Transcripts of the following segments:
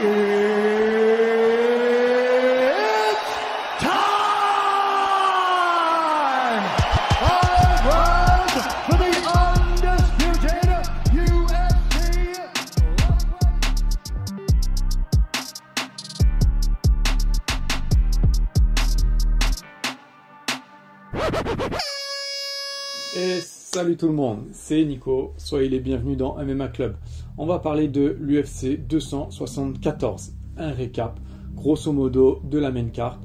For the undisputed UFC. Et salut tout le monde, c'est Nico, soyez les bienvenus dans MMA Club. On va parler de l'UFC 274, un récap grosso modo de la main card,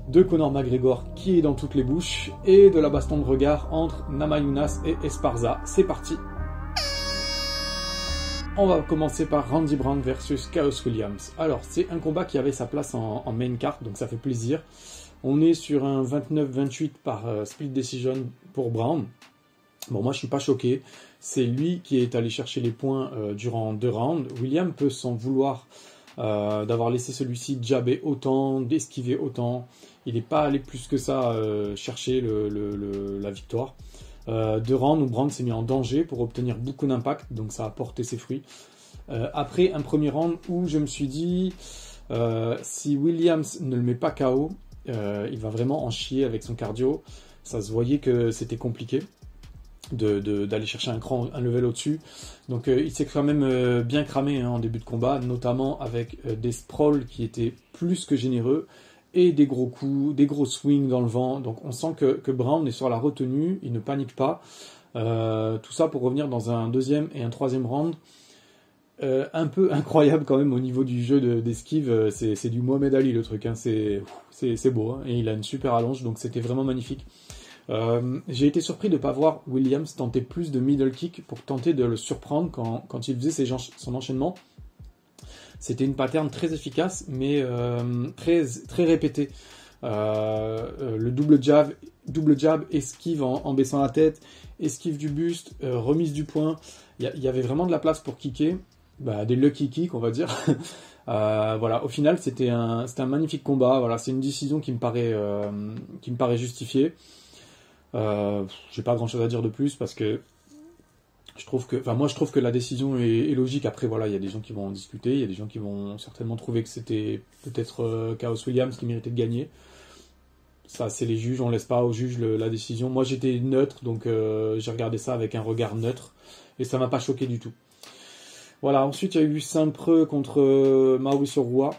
de Conor McGregor qui est dans toutes les bouches et de la baston de regard entre Namajunas et Esparza. C'est parti. On va commencer par Randy Brown versus Khaos Williams. Alors c'est un combat qui avait sa place en main card, donc ça fait plaisir. On est sur un 29-28 par split decision pour Brown. Bon, moi je suis pas choqué. C'est lui qui est allé chercher les points durant 2 rounds. William peut s'en vouloir d'avoir laissé celui-ci jabber autant, d'esquiver autant. Il n'est pas allé plus que ça chercher la victoire. 2 rounds où Brown s'est mis en danger pour obtenir beaucoup d'impact, donc ça a porté ses fruits. Après un premier round où je me suis dit, si Williams ne le met pas KO, il va vraiment en chier avec son cardio. Ça se voyait que c'était compliqué d'aller chercher un level au-dessus. Donc il s'est quand même bien cramé en début de combat, notamment avec des sprawls qui étaient plus que généreux et des gros coups, des gros swings dans le vent. Donc on sent que Brown est sur la retenue, il ne panique pas. Tout ça pour revenir dans un deuxième et un troisième round. Un peu incroyable quand même au niveau du jeu d'esquive, c'est du Mohamed Ali le truc, hein. C'est beau, hein. Et il a une super allonge, donc c'était vraiment magnifique. J'ai été surpris de ne pas voir Williams tenter plus de middle kick pour tenter de le surprendre quand il faisait son enchaînement. C'était une pattern très efficace, mais très répétée. Le double jab, esquive en baissant la tête, esquive du buste, remise du poing. Il y avait vraiment de la place pour kicker. Des lucky kicks, on va dire. Voilà, au final, c'était un magnifique combat. Voilà, c'est une décision qui me paraît justifiée. J'ai pas grand chose à dire de plus parce que je trouve que la décision est logique. Après, voilà, il y a des gens qui vont en discuter, il y a des gens qui vont certainement trouver que c'était peut-être Khaos Williams qui méritait de gagner. Ça, c'est les juges, on laisse pas aux juges la décision. Moi, j'étais neutre, donc j'ai regardé ça avec un regard neutre et ça m'a pas choqué du tout. Voilà, ensuite il y a eu Saint-Preux contre Mauricio Rua.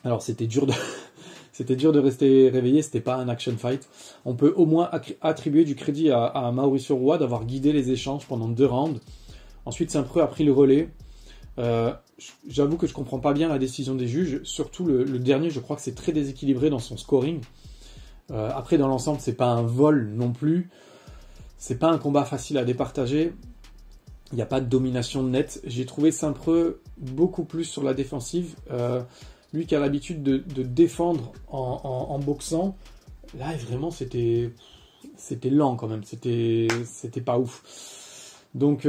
Alors c'était dur de rester réveillé, c'était pas un action fight. On peut au moins attribuer du crédit à Mauricio Rua d'avoir guidé les échanges pendant 2 rounds. Ensuite Saint-Preux a pris le relais. J'avoue que je comprends pas bien la décision des juges, surtout le dernier, je crois que c'est très déséquilibré dans son scoring. Après dans l'ensemble c'est pas un vol non plus, c'est pas un combat facile à départager. Il n'y a pas de domination nette. J'ai trouvé Saint-Preux beaucoup plus sur la défensive. Lui qui a l'habitude de défendre en boxant, là vraiment c'était lent quand même. C'était pas ouf. Donc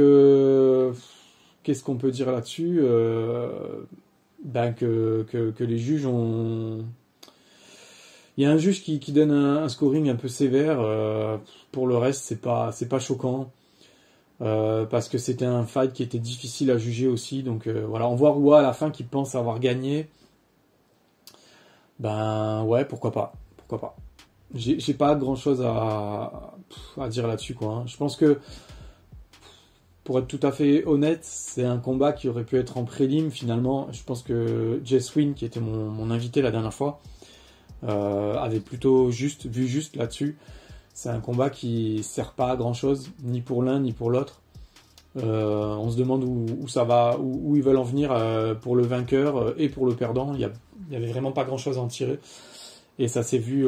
qu'est-ce qu'on peut dire là-dessus, que les juges ont... Il y a un juge qui donne un scoring un peu sévère. Pour le reste, c'est pas choquant. Parce que c'était un fight qui était difficile à juger aussi, donc voilà, on voit Rua à la fin qui pense avoir gagné. Ouais, pourquoi pas. J'ai pas grand chose à dire là-dessus, quoi, hein. Je pense que, pour être tout à fait honnête, c'est un combat qui aurait pu être en prélim finalement. Je pense que Jess Wynn, qui était mon invité la dernière fois, avait plutôt vu juste là-dessus. C'est un combat qui sert pas à grand chose, ni pour l'un ni pour l'autre. On se demande où ça va, où ils veulent en venir pour le vainqueur et pour le perdant. Il y avait vraiment pas grand chose à en tirer. Et ça s'est vu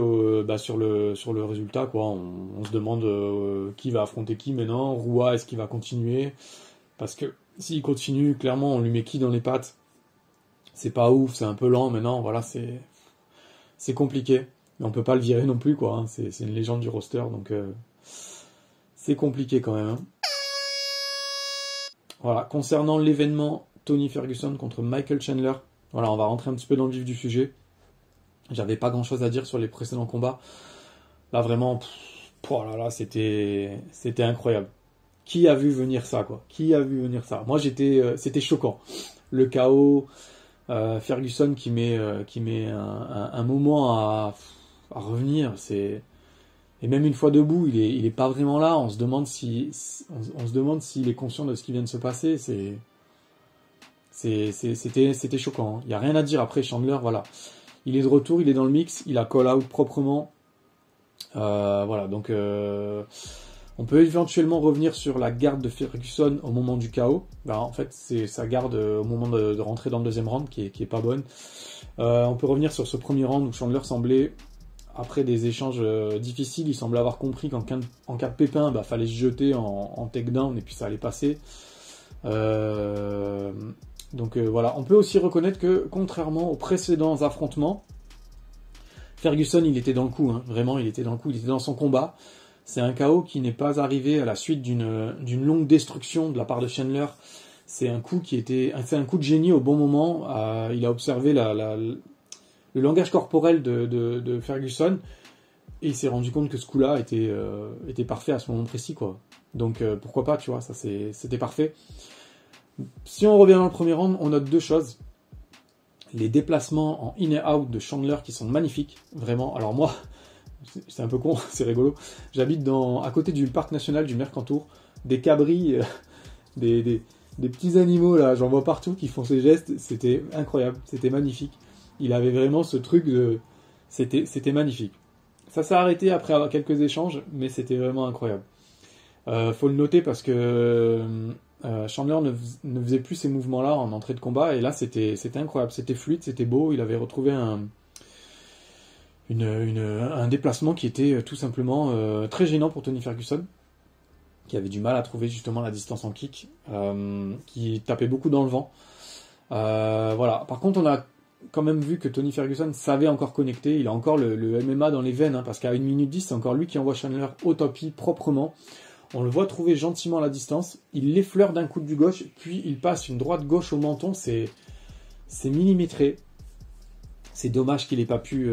sur le résultat, quoi. On se demande qui va affronter qui maintenant. Rua, est-ce qu'il va continuer? Parce que s'il continue, clairement, on lui met qui dans les pattes? C'est pas ouf, c'est un peu lent maintenant. Voilà, c'est compliqué. Mais on peut pas le virer non plus, quoi, hein. C'est une légende du roster, donc c'est compliqué quand même, hein. Voilà, concernant l'événement Tony Ferguson contre Michael Chandler, voilà, on va rentrer un petit peu dans le vif du sujet. J'avais pas grand chose à dire sur les précédents combats. Là vraiment, c'était incroyable. Qui a vu venir ça, quoi? Qui a vu venir ça? Moi c'était choquant. Le chaos, Ferguson qui met un moment à revenir, et même une fois debout, il est pas vraiment là. On se demande s'il est conscient de ce qui vient de se passer. C'était choquant. Il y a rien à dire. Après Chandler, voilà, il est de retour, il est dans le mix, il a call out proprement. Voilà, donc on peut éventuellement revenir sur la garde de Ferguson au moment du KO. Ben, en fait, c'est sa garde au moment de rentrer dans le deuxième round qui est pas bonne. On peut revenir sur ce premier round où Chandler semblait, après des échanges difficiles, il semblait avoir compris qu'en cas de pépin, bah, fallait se jeter en takedown et puis ça allait passer. Donc voilà, on peut aussi reconnaître que contrairement aux précédents affrontements, Ferguson, il était dans le coup, hein. Vraiment, il était dans le coup, il était dans son combat. C'est un KO qui n'est pas arrivé à la suite d'une longue destruction de la part de Chandler. C'est un coup un coup de génie au bon moment. Il a observé le langage corporel de Ferguson et il s'est rendu compte que ce coup-là était parfait à ce moment précis, quoi. Donc pourquoi pas, tu vois, ça c'était parfait. Si on revient dans le premier round, on note deux choses. Les déplacements en in et out de Chandler qui sont magnifiques, vraiment. Alors moi, c'est un peu con, c'est rigolo. J'habite à côté du parc national du Mercantour, des cabris, des petits animaux là, j'en vois partout qui font ces gestes. C'était incroyable, c'était magnifique. Il avait vraiment ce truc c'était magnifique. Ça s'est arrêté après avoir quelques échanges, mais c'était vraiment incroyable. Faut le noter parce que Chandler ne faisait plus ces mouvements-là en entrée de combat, et là c'était incroyable, c'était fluide, c'était beau. Il avait retrouvé un déplacement qui était tout simplement très gênant pour Tony Ferguson, qui avait du mal à trouver justement la distance en kick, qui tapait beaucoup dans le vent. Voilà. Par contre, on a quand même vu que Tony Ferguson savait encore connecter, il a encore le MMA dans les veines, hein, parce qu'à 1 minute 10, c'est encore lui qui envoie Chandler au tapis proprement. On le voit trouver gentiment la distance, il l'effleure d'un coup du gauche, puis il passe une droite gauche au menton, c'est millimétré. C'est dommage qu'il n'ait pas pu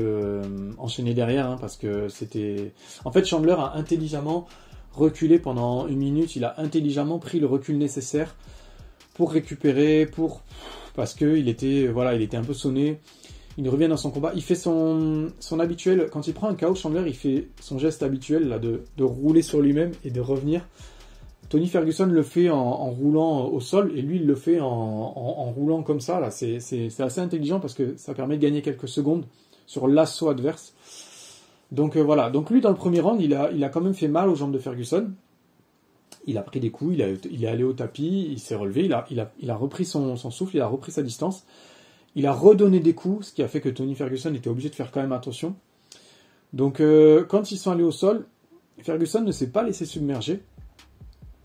enchaîner derrière, hein, parce que c'était... En fait, Chandler a intelligemment reculé pendant 1 minute, il a intelligemment pris le recul nécessaire pour récupérer, parce qu'il était, voilà, il était un peu sonné. Il revient dans son combat, il fait son habituel, quand il prend un KO, Chandler, il fait son geste habituel là, de rouler sur lui-même et de revenir. Tony Ferguson le fait en roulant au sol, et lui il le fait en roulant comme ça. Là, c'est assez intelligent parce que ça permet de gagner quelques secondes sur l'assaut adverse. Donc voilà, donc lui dans le premier round, il a quand même fait mal aux jambes de Ferguson. Il a pris des coups, il est allé au tapis, il s'est relevé, il a repris son souffle, il a repris sa distance. Il a redonné des coups, ce qui a fait que Tony Ferguson était obligé de faire quand même attention. Donc quand ils sont allés au sol, Ferguson ne s'est pas laissé submerger.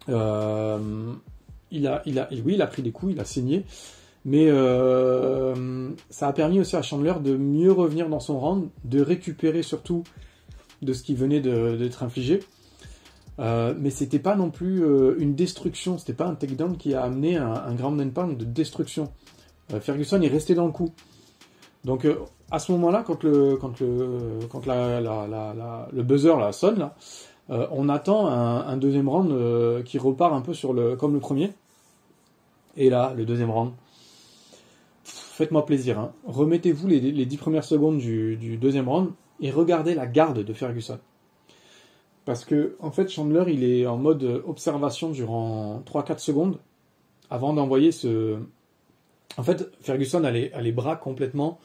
Il a pris des coups, il a saigné, mais ça a permis aussi à Chandler de mieux revenir dans son round, de récupérer surtout de ce qui venait d'être infligé. Mais c'était pas non plus une destruction, c'était pas un takedown qui a amené un ground and pound de destruction. Ferguson est resté dans le coup. Donc à ce moment-là, quand le buzzer là, sonne, là, on attend un deuxième round qui repart un peu comme le premier. Et là, le deuxième round, faites-moi plaisir, hein. Remettez-vous les 10 premières secondes du deuxième round et regardez la garde de Ferguson. Parce que en fait, Chandler, il est en mode observation durant 3-4 secondes avant d'envoyer ce... En fait, Ferguson a les bras complètement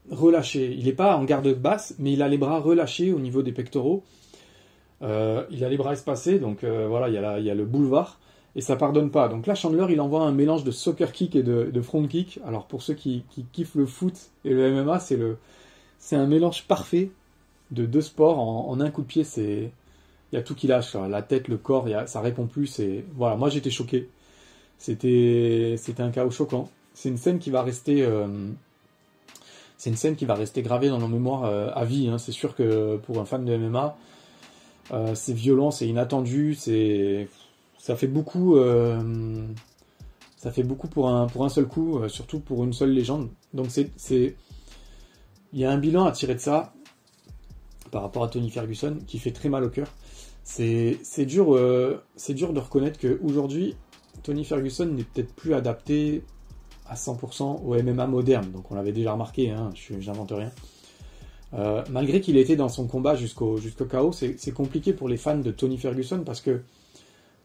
relâchés. Il n'est pas en garde basse, mais il a les bras relâchés au niveau des pectoraux. Il a les bras espacés, donc voilà, il y a le boulevard, et ça pardonne pas. Donc là, Chandler, il envoie un mélange de soccer kick et de front kick. Alors pour ceux qui kiffent le foot et le MMA, c'est un mélange parfait de deux sports en un coup de pied. Il y a tout qui lâche, la tête, le corps, ça répond plus. Voilà, moi j'étais choqué. C'était un chaos choquant. C'est une scène qui va rester gravée dans nos mémoires à vie, hein. C'est sûr que pour un fan de MMA, c'est violent, c'est inattendu, ça fait beaucoup pour un seul coup, surtout pour une seule légende. Donc il y a un bilan à tirer de ça par rapport à Tony Ferguson qui fait très mal au cœur. C'est dur de reconnaître qu'aujourd'hui Tony Ferguson n'est peut-être plus adapté à 100% au MMA moderne. Donc on l'avait déjà remarqué, hein, j'invente rien. Malgré qu'il ait été dans son combat jusqu'au KO, c'est compliqué pour les fans de Tony Ferguson parce que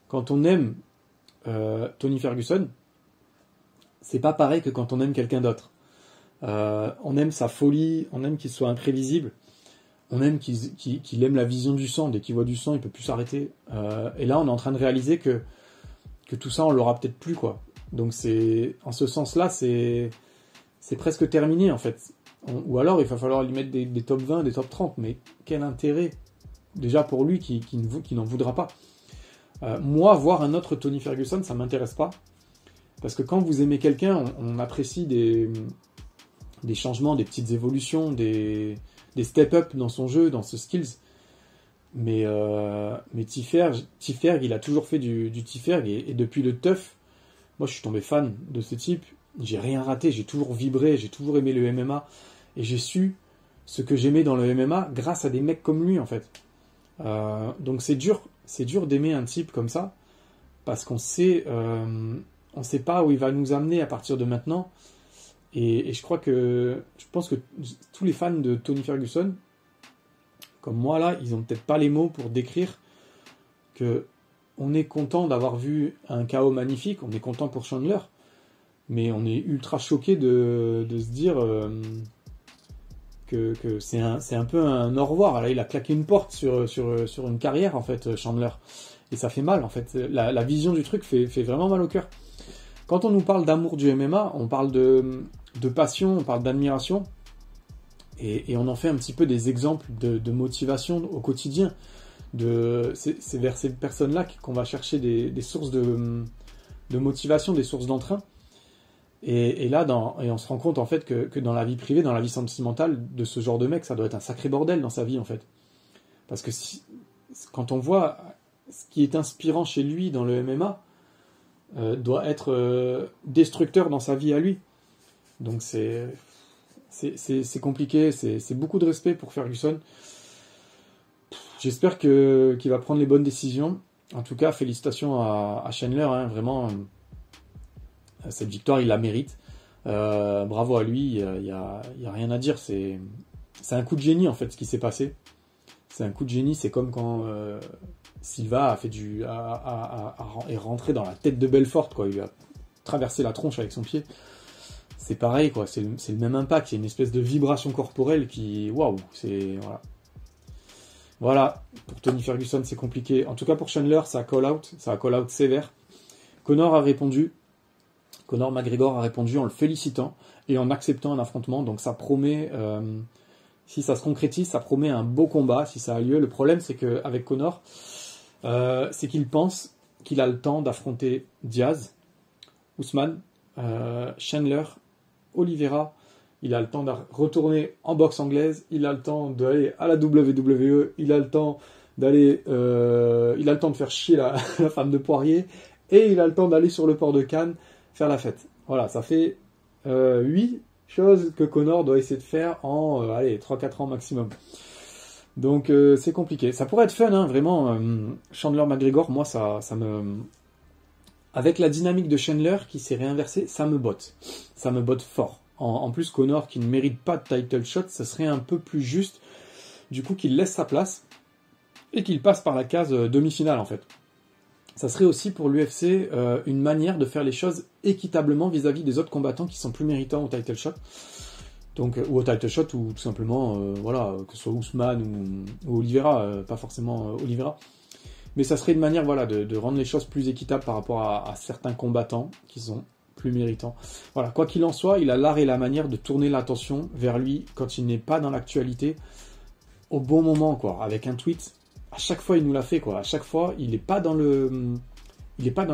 quand on aime Tony Ferguson, c'est pas pareil que quand on aime quelqu'un d'autre. On aime sa folie, on aime qu'il soit imprévisible, on aime qu'il aime la vision du sang. Dès qu'il voit du sang, il peut plus s'arrêter. Et là, on est en train de réaliser que tout ça, on l'aura peut-être plus, quoi. Donc en ce sens-là, c'est presque terminé, en fait. Ou alors, il va falloir lui mettre des top 20, des top 30. Mais quel intérêt, déjà pour lui, qui n'en voudra pas. Moi, voir un autre Tony Ferguson, ça m'intéresse pas. Parce que quand vous aimez quelqu'un, on apprécie des changements, des petites évolutions, des step-up dans son jeu, dans ses skills. Mais T-Ferg, il a toujours fait du T-Ferg. Et depuis le TUF, moi je suis tombé fan de ce type. J'ai rien raté, j'ai toujours vibré, j'ai toujours aimé le MMA. Et j'ai su ce que j'aimais dans le MMA grâce à des mecs comme lui, en fait. Donc c'est dur d'aimer un type comme ça. Parce qu'on sait pas où il va nous amener à partir de maintenant. Et je pense que tous les fans de Tony Ferguson, comme moi là, ils ont peut-être pas les mots pour décrire que on est content d'avoir vu un KO magnifique, on est content pour Chandler, mais on est ultra choqué de se dire que c'est un peu un au revoir. Là, il a claqué une porte sur une carrière, en fait, Chandler. Et ça fait mal, en fait. La vision du truc fait vraiment mal au cœur. Quand on nous parle d'amour du MMA, on parle de passion, on parle d'admiration, et on en fait un petit peu des exemples de motivation au quotidien. C'est vers ces personnes-là qu'on va chercher des sources de motivation, des sources d'entrain. Et là, on se rend compte en fait que dans la vie privée, dans la vie sentimentale de ce genre de mec, ça doit être un sacré bordel dans sa vie, en fait. Parce que quand on voit ce qui est inspirant chez lui dans le MMA, doit être destructeur dans sa vie à lui. Donc c'est compliqué, c'est beaucoup de respect pour Ferguson. J'espère qu'il va prendre les bonnes décisions. En tout cas, félicitations à Chandler, hein, vraiment. Cette victoire, il la mérite. Bravo à lui, il y a rien à dire. C'est un coup de génie, en fait, ce qui s'est passé. C'est un coup de génie, c'est comme quand Silva est rentré dans la tête de Belfort, quoi. Il lui a traversé la tronche avec son pied. C'est pareil, quoi. C'est le même impact. Il y a une espèce de vibration corporelle qui... Waouh, Voilà, pour Tony Ferguson, c'est compliqué. En tout cas, pour Chandler, ça a call-out sévère. Conor McGregor a répondu en le félicitant et en acceptant un affrontement. Donc ça promet, si ça se concrétise, ça promet un beau combat, si ça a lieu. Le problème, c'est qu'avec Conor, c'est qu'il pense qu'il a le temps d'affronter Diaz, Usman, Chandler, Oliveira. Il a le temps de retourner en boxe anglaise, il a le temps d'aller à la WWE, il a le temps d'aller, il a le temps de faire chier la femme de Poirier, et il a le temps d'aller sur le port de Cannes faire la fête. Voilà, ça fait 8 choses que Conor doit essayer de faire en 3-4 ans maximum. Donc c'est compliqué. Ça pourrait être fun, hein, vraiment. Chandler-McGregor, moi, ça me... Avec la dynamique de Chandler qui s'est réinversée, ça me botte. Ça me botte fort. En plus, Conor, qui ne mérite pas de title shot, ça serait un peu plus juste, du coup, qu'il laisse sa place et qu'il passe par la case demi-finale, en fait. Ça serait aussi pour l'UFC une manière de faire les choses équitablement vis-à-vis des autres combattants qui sont plus méritants au title shot. Donc, ou au title shot, ou tout simplement, que ce soit Usman ou Oliveira, pas forcément Oliveira. Mais ça serait une manière, de rendre les choses plus équitables par rapport à certains combattants qui sont plus méritants. Voilà, quoi qu'il en soit, il a l'art et la manière de tourner l'attention vers lui quand il n'est pas dans l'actualité au bon moment, quoi. Avec un tweet, à chaque fois il nous l'a fait, quoi. À chaque fois, il n'est pas dans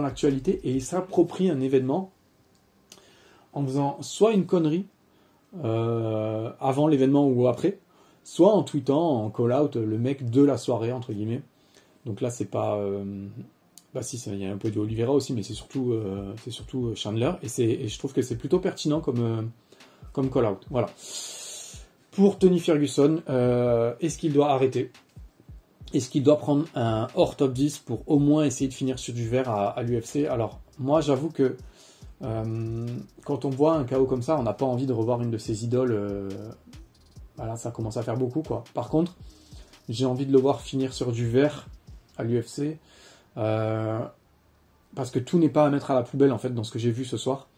l'actualité et il s'approprie un événement en faisant soit une connerie avant l'événement ou après, soit en tweetant, en call-out le mec de la soirée, entre guillemets. Donc là, c'est pas... si, il y a un peu de Oliveira aussi, mais c'est surtout Chandler. Et je trouve que c'est plutôt pertinent comme call-out. Voilà. Pour Tony Ferguson, est-ce qu'il doit arrêter ? Est-ce qu'il doit prendre un hors top 10 pour au moins essayer de finir sur du vert à l'UFC ? Alors, moi, j'avoue que Quand on voit un KO comme ça, on n'a pas envie de revoir une de ses idoles. Voilà, ça commence à faire beaucoup, quoi. Par contre, j'ai envie de le voir finir sur du vert à l'UFC. Parce que tout n'est pas à mettre à la poubelle, en fait, dans ce que j'ai vu ce soir.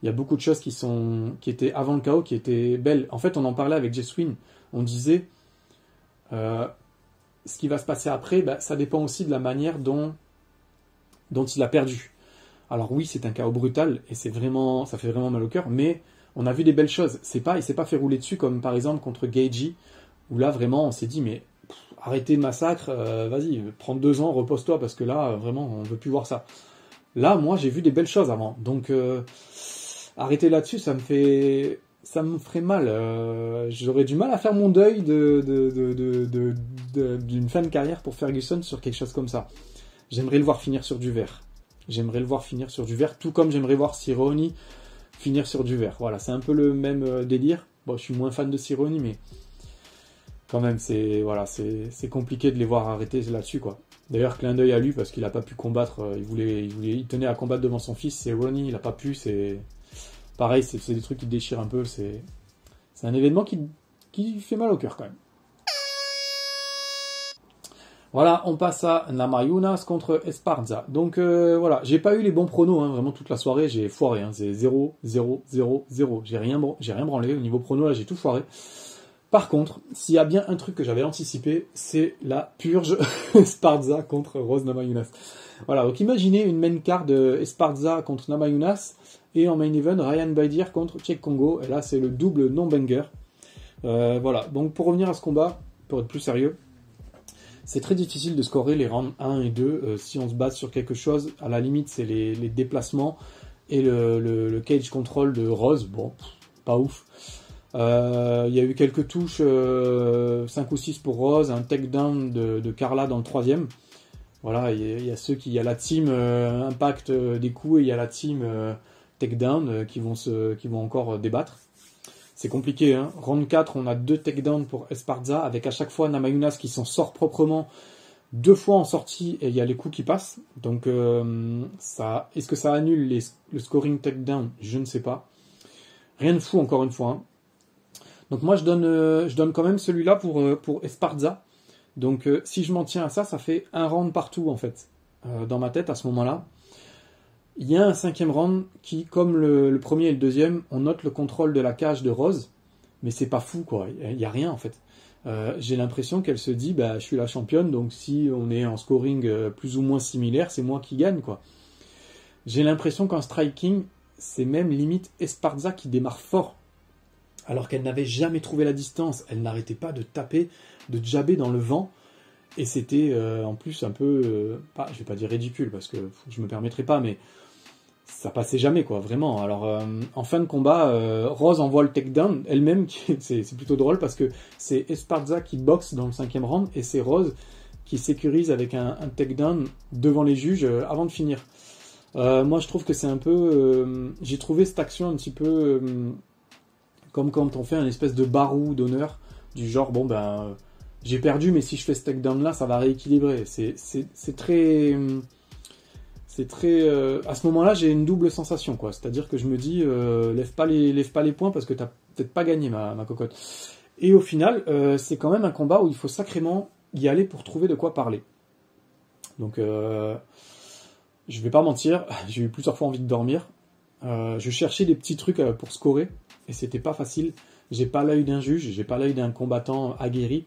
Il y a beaucoup de choses qui étaient avant le KO, qui étaient belles. En fait, on en parlait avec Jess Wynn. On disait, ce qui va se passer après, ça dépend aussi de la manière dont il a perdu. Alors oui, c'est un KO brutal, et ça fait vraiment mal au cœur, mais on a vu des belles choses. Il s'est pas fait rouler dessus, comme par exemple contre Gaethje, où là, vraiment, on s'est dit, mais arrêtez le massacre, vas-y, prends 2 ans, repose-toi, parce que là, vraiment, on ne veut plus voir ça. Là, moi, j'ai vu des belles choses avant, donc arrêter là-dessus, ça me ferait mal. J'aurais du mal à faire mon deuil d'une fin de carrière pour Ferguson sur quelque chose comme ça. J'aimerais le voir finir sur du vert. Tout comme j'aimerais voir Cerrone finir sur du vert. Voilà, c'est un peu le même délire. Bon, je suis moins fan de Cerrone, mais quand même, c'est compliqué de les voir arrêter là-dessus, quoi. D'ailleurs, clin d'œil à lui, parce qu'il n'a pas pu combattre. Il tenait à combattre devant son fils, Cerrone, il n'a pas pu. C'est pareil, c'est des trucs qui déchirent un peu. C'est un événement qui fait mal au cœur, quand même. Voilà, on passe à Namajunas contre Esparza. Donc voilà, j'ai pas eu les bons pronos, hein, vraiment toute la soirée, j'ai foiré. Hein, c'est 0, 0, 0, 0. J'ai rien branlé. Au niveau prono, là, j'ai tout foiré. Par contre, s'il y a bien un truc que j'avais anticipé, c'est la purge Esparza contre Rose Namajunas. Voilà, donc imaginez une main card Esparza contre Namajunas et en main event Ryan Bader contre Cheick Kongo. Et là, c'est le double non-banger. Voilà, donc pour revenir à ce combat, pour être plus sérieux, c'est très difficile de scorer les rounds 1 et 2 si on se base sur quelque chose. À la limite, c'est les déplacements et le cage control de Rose. Bon, pas ouf. Il y a eu quelques touches, 5 ou 6 pour Rose, un takedown de Carla dans le 3e. Voilà, il y a la team impact des coups et il y a la team takedown qui vont encore débattre. C'est compliqué, hein. Round 4, on a 2 takedowns pour Esparza, avec à chaque fois Namajunas qui s'en sort proprement 2 fois en sortie, et il y a les coups qui passent. Donc, est-ce que ça annule le scoring takedown? Je ne sais pas. Rien de fou, encore une fois. Hein. Donc moi, je donne quand même celui-là pour Esparza. Donc, si je m'en tiens à ça, ça fait un round partout, en fait, dans ma tête, à ce moment-là. Il y a un 5e round qui, comme le premier et le deuxième, on note le contrôle de la cage de Rose, mais c'est pas fou, quoi. Il n'y a rien, en fait. J'ai l'impression qu'elle se dit, je suis la championne, donc si on est en scoring plus ou moins similaire, c'est moi qui gagne, quoi. J'ai l'impression qu'en striking, c'est même limite Esparza qui démarre fort, alors qu'elle n'avait jamais trouvé la distance. Elle n'arrêtait pas de taper, de jabber dans le vent. Et c'était en plus un peu, je vais pas dire ridicule, parce que je me permettrai pas, mais ça passait jamais, quoi, vraiment. Alors, en fin de combat, Rose envoie le takedown, elle-même, c'est plutôt drôle, parce que c'est Esparza qui boxe dans le 5e round, et c'est Rose qui sécurise avec un takedown devant les juges avant de finir. Moi, je trouve que c'est un peu... j'ai trouvé cette action un petit peu comme quand on fait un espèce de barou d'honneur, du genre, j'ai perdu, mais si je fais ce takedown-là, ça va rééquilibrer. C'est très... à ce moment-là, j'ai une double sensation, quoi. C'est-à-dire que je me dis, lève pas les poings parce que t'as peut-être pas gagné, ma cocotte. Et au final, c'est quand même un combat où il faut sacrément y aller pour trouver de quoi parler. Donc, je vais pas mentir, j'ai eu plusieurs fois envie de dormir. Je cherchais des petits trucs pour scorer, et c'était pas facile. J'ai pas l'œil d'un juge, j'ai pas l'œil d'un combattant aguerri.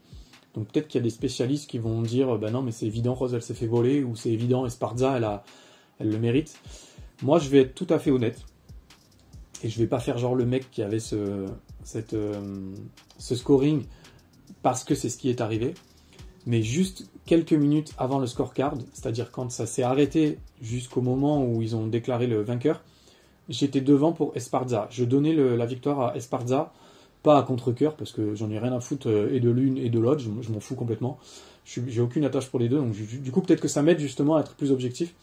Donc peut-être qu'il y a des spécialistes qui vont dire non, mais c'est évident, Rose elle s'est fait voler, ou c'est évident, Esparza elle le mérite. Moi je vais être tout à fait honnête, et je vais pas faire genre le mec qui avait ce scoring parce que c'est ce qui est arrivé, mais juste quelques minutes avant le scorecard, c'est-à-dire quand ça s'est arrêté jusqu'au moment où ils ont déclaré le vainqueur, j'étais devant pour Esparza. Je donnais la victoire à Esparza, pas à contre-cœur, parce que j'en ai rien à foutre et de l'une et de l'autre, je m'en fous complètement. J'ai aucune attache pour les deux, donc du coup peut-être que ça m'aide justement à être plus objectif.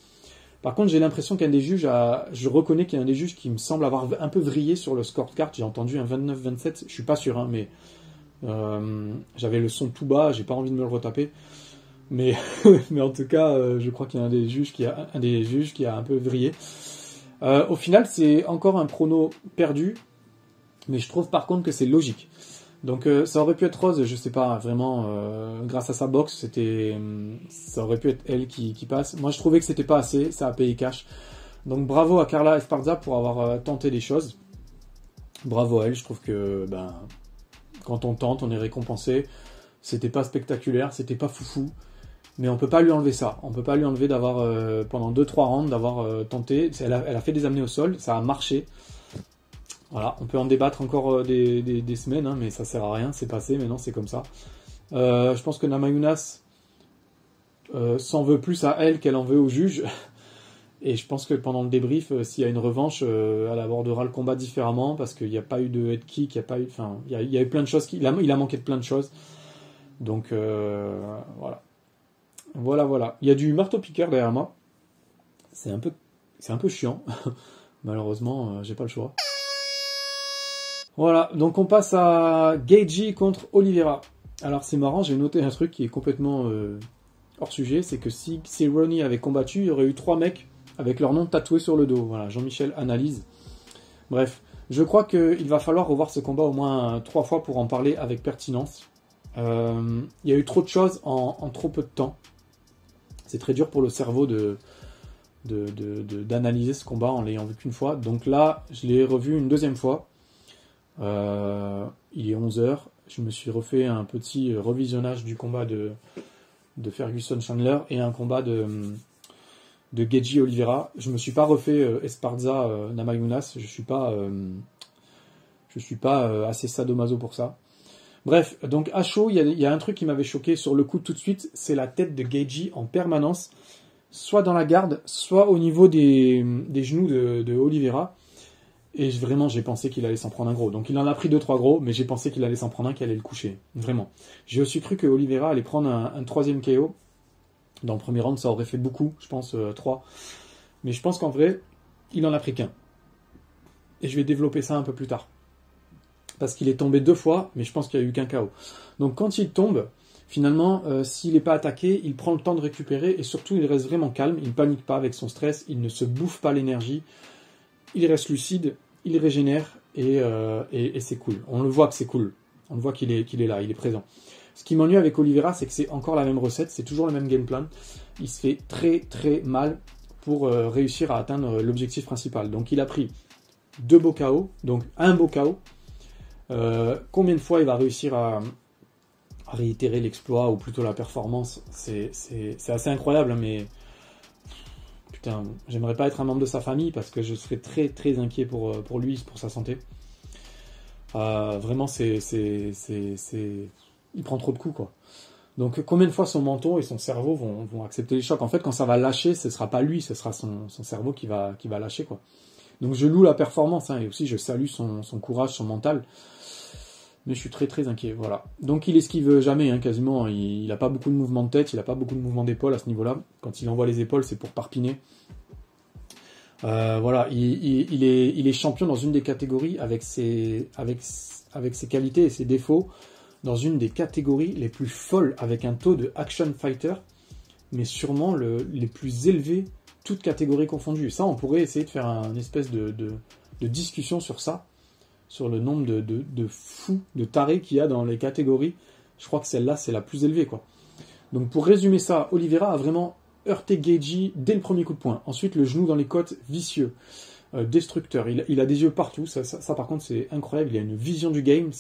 Par contre, j'ai l'impression qu'un des juges je reconnais qu'il y a un des juges qui me semble avoir un peu vrillé sur le scorecard. J'ai entendu un 29-27, je suis pas sûr, hein, mais j'avais le son tout bas, j'ai pas envie de me le retaper. Mais en tout cas, je crois qu'il y a un des juges qui a un peu vrillé. Au final, c'est encore un prono perdu, mais je trouve par contre que c'est logique. Donc ça aurait pu être Rose, je sais pas, vraiment, grâce à sa boxe, ça aurait pu être elle qui passe. Moi je trouvais que c'était pas assez, ça a payé cash. Donc bravo à Carla Esparza pour avoir tenté des choses. Bravo à elle, je trouve que quand on tente, on est récompensé. C'était pas spectaculaire, c'était pas foufou, mais on peut pas lui enlever ça. On peut pas lui enlever d'avoir, pendant 2-3 rounds, d'avoir tenté. Elle a fait des amenées au sol, ça a marché. Voilà, on peut en débattre encore des semaines, hein, mais ça sert à rien, c'est passé, maintenant c'est comme ça. Je pense que Namajunas s'en veut plus à elle qu'elle en veut au juge. Et je pense que pendant le débrief, s'il y a une revanche, elle abordera le combat différemment, parce qu'il n'y a pas eu de head kick, il y a eu plein de choses, il a manqué de plein de choses. Donc voilà. Voilà. Il y a du marteau-piqueur derrière moi. C'est un peu chiant. Malheureusement, j'ai pas le choix. Voilà, donc on passe à Gaethje contre Oliveira. Alors c'est marrant, j'ai noté un truc qui est complètement hors sujet, c'est que si Ronnie avait combattu, il y aurait eu 3 mecs avec leur nom tatoué sur le dos. Voilà, Jean-Michel analyse. Bref, je crois qu'il va falloir revoir ce combat au moins 3 fois pour en parler avec pertinence. Il y a eu trop de choses en trop peu de temps. C'est très dur pour le cerveau d'analyser ce combat en l'ayant vu qu'une fois. Donc là, je l'ai revu une deuxième fois. Il est 11h. Je me suis refait un petit revisionnage du combat de Ferguson Chandler et un combat de Gaethje Oliveira. Je me suis pas refait Esparza Namajunas. Je suis pas assez sadomaso pour ça. Bref, donc à chaud, il y a un truc qui m'avait choqué sur le coup tout de suite, c'est la tête de Gaethje en permanence, soit dans la garde, soit au niveau des genoux de Oliveira. Et vraiment, j'ai pensé qu'il allait s'en prendre un gros. Donc il en a pris 2-3 gros, mais j'ai pensé qu'il allait s'en prendre un qui allait le coucher. Vraiment. J'ai aussi cru que Oliveira allait prendre un 3e KO. Dans le premier round, ça aurait fait beaucoup, je pense 3. Mais je pense qu'en vrai, il en a pris qu'un. Et je vais développer ça un peu plus tard. Parce qu'il est tombé 2 fois, mais je pense qu'il n'y a eu qu'un KO. Donc quand il tombe, finalement, s'il n'est pas attaqué, il prend le temps de récupérer et surtout il reste vraiment calme, il ne panique pas avec son stress, il ne se bouffe pas l'énergie, il reste lucide, il régénère et c'est cool. On le voit que c'est cool, on le voit qu'il est là, il est présent. Ce qui m'ennuie avec Oliveira, c'est que c'est encore la même recette, c'est toujours le même game plan. Il se fait très très mal pour réussir à atteindre l'objectif principal. Donc il a pris 2 beaux KO, donc un beau KO. Combien de fois il va réussir à réitérer l'exploit ou plutôt la performance, c'est assez incroyable, hein, mais putain, j'aimerais pas être un membre de sa famille parce que je serais très très inquiet pour lui, pour sa santé. Vraiment, il prend trop de coups, quoi. Donc combien de fois son menton et son cerveau vont accepter les chocs. En fait, quand ça va lâcher, ce sera pas lui, ce sera son cerveau qui va lâcher, quoi. Donc je loue la performance, hein, et aussi je salue son courage, son mental. Mais je suis très très inquiet, voilà. Donc il esquive jamais, hein, quasiment. Il n'a pas beaucoup de mouvements de tête, il n'a pas beaucoup de mouvements d'épaule à ce niveau-là. Quand il envoie les épaules, c'est pour parpiner. Voilà, il est champion dans une des catégories avec ses qualités et ses défauts, dans une des catégories les plus folles, avec un taux de action fighter, mais sûrement les plus élevés, toutes catégories confondues. Ça, on pourrait essayer de faire une espèce de discussion sur ça, sur le nombre de fous, de tarés qu'il y a dans les catégories. Je crois que celle-là, c'est la plus élevée, quoi. Donc pour résumer ça, Oliveira a vraiment heurté Gaethje dès le premier coup de poing. Ensuite, le genou dans les côtes, vicieux, destructeur. Il a des yeux partout, ça par contre c'est incroyable, il a une vision du game,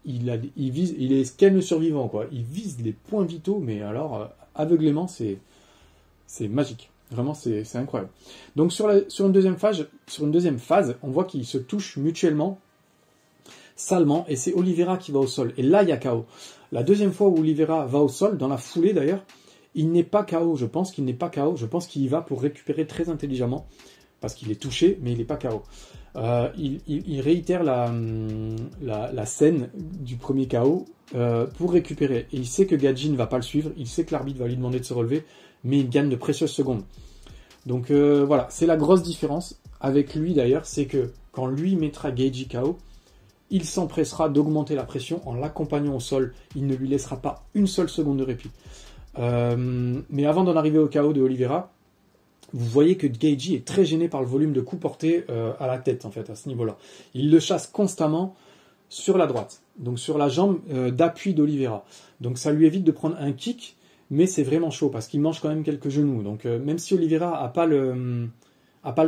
il est Ken survivant, quoi. Il vise les points vitaux, mais alors aveuglément, c'est magique. Vraiment, c'est incroyable. Donc sur une deuxième phase, on voit qu'ils se touchent mutuellement, salement, et c'est Oliveira qui va au sol. Et là, il y a KO. La deuxième fois où Oliveira va au sol, dans la foulée d'ailleurs, il n'est pas KO. Je pense qu'il n'est pas KO. Je pense qu'il y va pour récupérer très intelligemment, parce qu'il est touché, mais il n'est pas KO. Il réitère la scène du premier KO pour récupérer. Et il sait que Gaethje ne va pas le suivre, il sait que l'arbitre va lui demander de se relever, mais il gagne de précieuses secondes. Donc voilà, c'est la grosse différence avec lui d'ailleurs, c'est que quand lui mettra Gaethje KO, il s'empressera d'augmenter la pression en l'accompagnant au sol. Il ne lui laissera pas une seule seconde de répit. Mais avant d'en arriver au KO de Oliveira, vous voyez que Gaethje est très gêné par le volume de coups portés à la tête, en fait, à ce niveau-là. Il le chasse constamment sur la droite, donc sur la jambe d'appui d'Oliveira. Donc ça lui évite de prendre un kick, mais c'est vraiment chaud, parce qu'il mange quand même quelques genoux. Donc même si Oliveira n'a pas le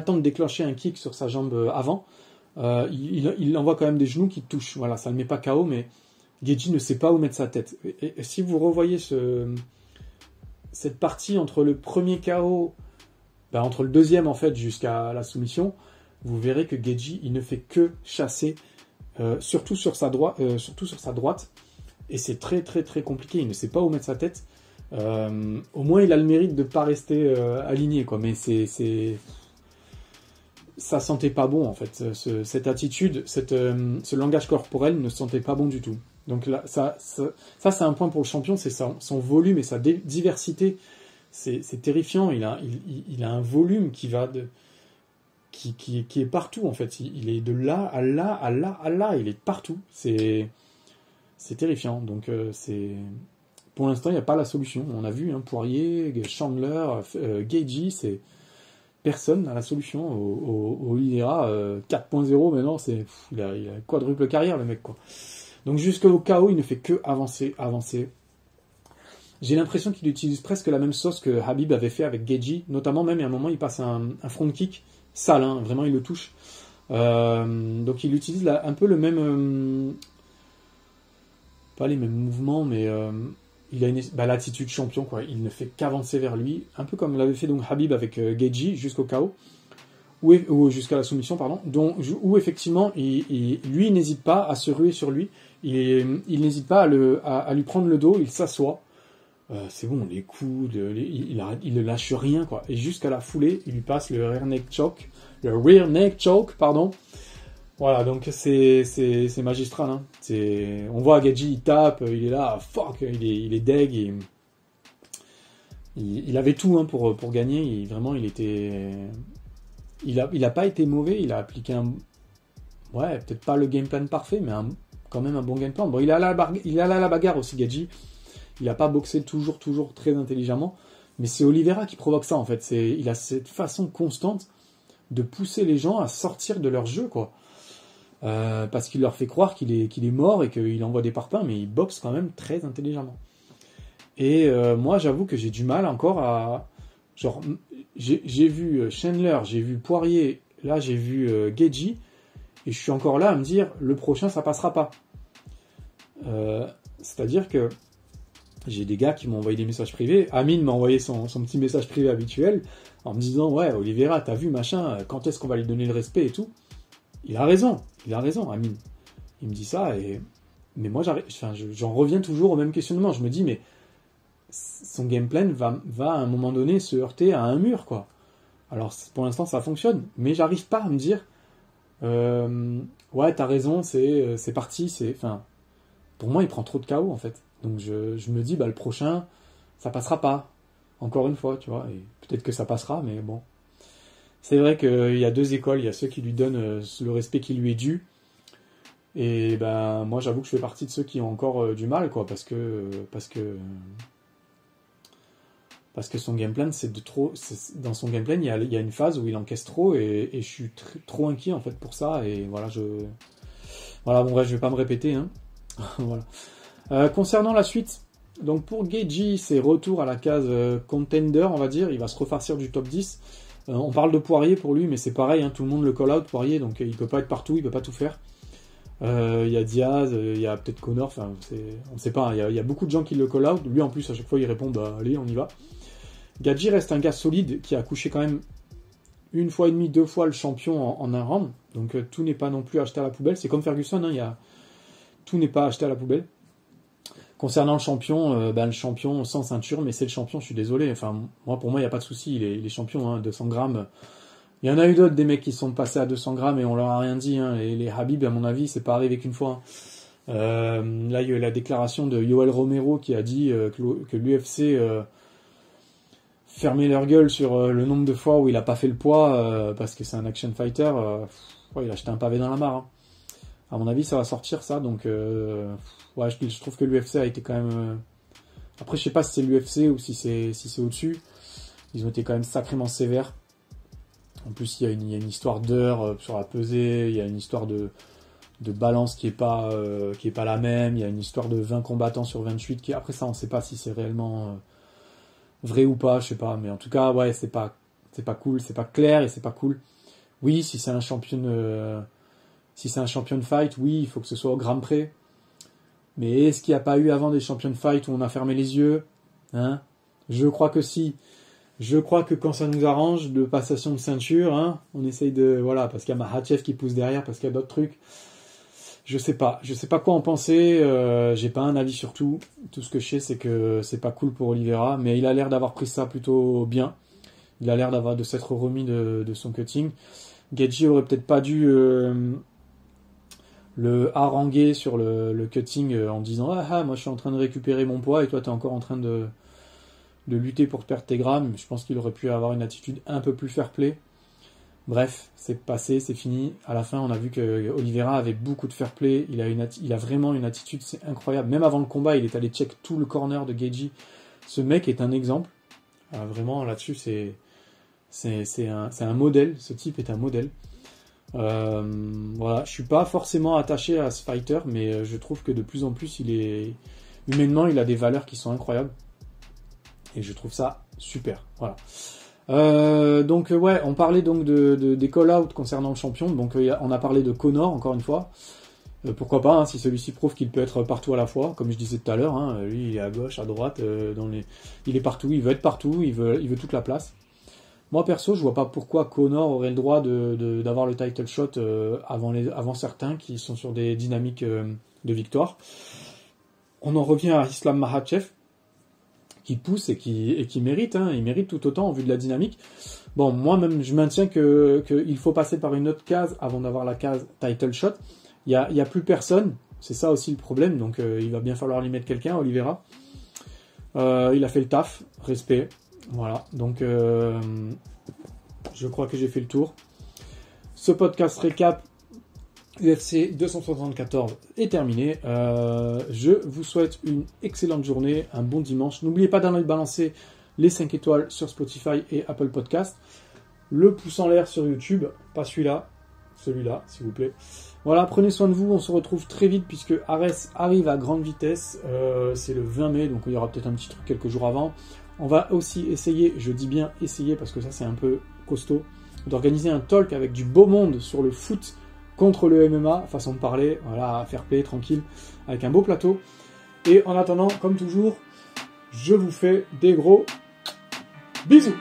temps de déclencher un kick sur sa jambe avant, il envoie quand même des genoux qui touchent. Voilà, ça ne le met pas KO, mais Gaethje ne sait pas où mettre sa tête. Et si vous revoyez cette partie entre le premier KO, entre le deuxième en fait jusqu'à la soumission, vous verrez que Gaethje il ne fait que chasser, surtout sur sa droite, et c'est très très très compliqué. Il ne sait pas où mettre sa tête. Au moins il a le mérite de ne pas rester aligné, quoi. Mais ça sentait pas bon en fait. Cette attitude, ce langage corporel ne sentait pas bon du tout. Donc là, ça c'est un point pour le champion, c'est son volume et sa diversité. C'est terrifiant. Il a un volume qui est partout en fait. Il est de là à là à là à là. Il est partout. C'est terrifiant. Donc pour l'instant il n'y a pas la solution. On a vu Poirier, Chandler, Gaethje, personne n'a la solution. Au Oliveira 4.0 maintenant, il a quadruple carrière le mec, quoi. Donc jusqu'au KO, il ne fait que avancer. J'ai l'impression qu'il utilise presque la même sauce que Khabib avait fait avec Gaethje, notamment même à un moment il passe un front kick sale, vraiment il le touche. Donc il utilise un peu le même, pas les mêmes mouvements, mais il a l'attitude champion, quoi. Il ne fait qu'avancer vers lui, un peu comme l'avait fait donc Khabib avec Gaethje jusqu'au KO. Ou jusqu'à la soumission, pardon, où effectivement, lui n'hésite pas à se ruer sur lui, il n'hésite pas à lui prendre le dos, il s'assoit, c'est bon, les coups, il ne lâche rien, quoi. Et jusqu'à la foulée, il lui passe le rear neck choke, pardon. Voilà, donc c'est magistral, on voit Gaethje, il tape, il est là, fuck, il est deg, il avait tout pour gagner, vraiment il était... Il a pas été mauvais, il a appliqué peut-être pas le game plan parfait, mais quand même un bon game plan. Bon, il est allé à la bagarre aussi, Gaethje. Il a pas boxé toujours très intelligemment, mais c'est Oliveira qui provoque ça, en fait. Il a cette façon constante de pousser les gens à sortir de leur jeu, quoi. Parce qu'il leur fait croire qu'il est mort et qu'il envoie des parpaings, mais il boxe quand même très intelligemment. Et moi, j'avoue que j'ai du mal encore à... Genre, j'ai vu Chandler, j'ai vu Poirier, là j'ai vu Gaethje, et je suis encore là à me dire, le prochain ça passera pas. C'est-à-dire que j'ai des gars qui m'ont envoyé des messages privés, Amine m'a envoyé son petit message privé habituel, en me disant, ouais, Oliveira, t'as vu, machin, quand est-ce qu'on va lui donner le respect et tout. Il a raison, Amine. Il me dit ça, mais moi j'en reviens toujours au même questionnement, je me dis, mais son game plan va à un moment donné se heurter à un mur, quoi. Alors pour l'instant ça fonctionne, mais j'arrive pas à me dire ouais, t'as raison, c'est parti, pour moi il prend trop de KO en fait. Donc je me dis le prochain ça passera pas. Encore une fois, tu vois, et peut-être que ça passera, mais bon. C'est vrai qu'il y a deux écoles, il y a ceux qui lui donnent le respect qui lui est dû. Et moi j'avoue que je fais partie de ceux qui ont encore du mal, quoi, parce que son game plan, dans son game plan, il y a une phase où il encaisse trop et je suis trop inquiet en fait pour ça. Et voilà, bon bref, je vais pas me répéter. Voilà. Concernant la suite, donc pour Gaethje, c'est retour à la case contender, on va dire. Il va se refarcir du top 10. On parle de Poirier pour lui, mais c'est pareil, tout le monde le call out Poirier, donc il peut pas être partout, il peut pas tout faire. Il y a Diaz, il y a peut-être Conor, on sait pas. Il y a beaucoup de gens qui le call out. Lui en plus à chaque fois il répond allez, on y va. Gaethje reste un gars solide qui a couché quand même une fois et demie, 2 fois le champion en un round. Donc tout n'est pas non plus acheté à la poubelle. C'est comme Ferguson, tout n'est pas acheté à la poubelle. Concernant le champion sans ceinture, mais c'est le champion, je suis désolé. Pour moi, il n'y a pas de souci, il est champion, 200 grammes. Il y en a eu d'autres, des mecs qui sont passés à 200 grammes et on leur a rien dit. Les Khabib, à mon avis, c'est pas arrivé qu'une fois. Là, il y a eu la déclaration de Yoel Romero qui a dit que l'UFC... fermer leur gueule sur le nombre de fois où il a pas fait le poids parce que c'est un action fighter, il a jeté un pavé dans la mare. À mon avis, ça va sortir ça, donc je trouve que l'UFC a été quand même... Après, je sais pas si c'est l'UFC ou si c'est au-dessus, Ils ont été quand même sacrément sévères. En plus, il y a une histoire d'heure sur la pesée, il y a une histoire de balance qui est pas la même, il y a une histoire de 20 combattants sur 28 qui, après ça, on sait pas si c'est réellement vrai ou pas, je sais pas, mais en tout cas, ouais, c'est pas cool, c'est pas clair et c'est pas cool. Oui, si c'est un champion de fight, oui, il faut que ce soit au gramme près. Mais est-ce qu'il n'y a pas eu avant des champions de fight où on a fermé les yeux, hein? Je crois que si. Je crois que quand ça nous arrange, de passation de ceinture, hein, on essaye de... Voilà, parce qu'il y a Makhachev qui pousse derrière, parce qu'il y a d'autres trucs. Je sais pas quoi en penser, j'ai pas un avis sur tout. Tout ce que je sais, c'est que c'est pas cool pour Oliveira, mais il a l'air d'avoir pris ça plutôt bien. Il a l'air de s'être remis de son cutting. Gaethje aurait peut-être pas dû le haranguer sur le cutting en disant « Ah, moi je suis en train de récupérer mon poids et toi t'es encore en train de lutter pour perdre tes grammes. » Je pense qu'il aurait pu avoir une attitude un peu plus fair-play. Bref, c'est passé, c'est fini. À la fin, on a vu que Oliveira avait beaucoup de fair-play. Il a vraiment une attitude, c'est incroyable. Même avant le combat, il est allé check tout le corner de Gaethje. Ce mec est un exemple. Vraiment, là-dessus, c'est un modèle. Ce type est un modèle. Voilà, je suis pas forcément attaché à ce fighter, mais je trouve que de plus en plus, humainement, il a des valeurs qui sont incroyables. Et je trouve ça super. Voilà. Donc ouais, on parlait donc des call-outs concernant le champion. Donc on a parlé de Conor encore une fois. Pourquoi pas, hein, si celui-ci prouve qu'il peut être partout à la fois, comme je disais tout à l'heure. Hein, lui, il est à gauche, à droite, il est partout, il veut être partout, il veut toute la place. Moi perso, je vois pas pourquoi Conor aurait le droit d'avoir le title shot avant certains qui sont sur des dynamiques de victoire. On en revient à Islam Makhachev, qui pousse et qui mérite, hein, il mérite tout autant en vue de la dynamique. Bon, moi-même, je maintiens qu'il faut passer par une autre case avant d'avoir la case title shot. Il y a plus personne, c'est ça aussi le problème, donc il va bien falloir lui mettre quelqu'un, Oliveira. Il a fait le taf, respect. Voilà, donc je crois que j'ai fait le tour. Ce podcast récap UFC 274 est terminé. Je vous souhaite une excellente journée, un bon dimanche. N'oubliez pas d'aller balancer les 5 étoiles sur Spotify et Apple Podcast. Le pouce en l'air sur YouTube, pas celui-là, s'il vous plaît. Voilà, prenez soin de vous, on se retrouve très vite puisque Ares arrive à grande vitesse. C'est le 20 mai, donc il y aura peut-être un petit truc quelques jours avant. On va aussi essayer, je dis bien essayer parce que ça c'est un peu costaud, d'organiser un talk avec du beau monde sur le foot contre le MMA, façon de parler, voilà, fair play, tranquille, avec un beau plateau. Et en attendant, comme toujours, je vous fais des gros bisous.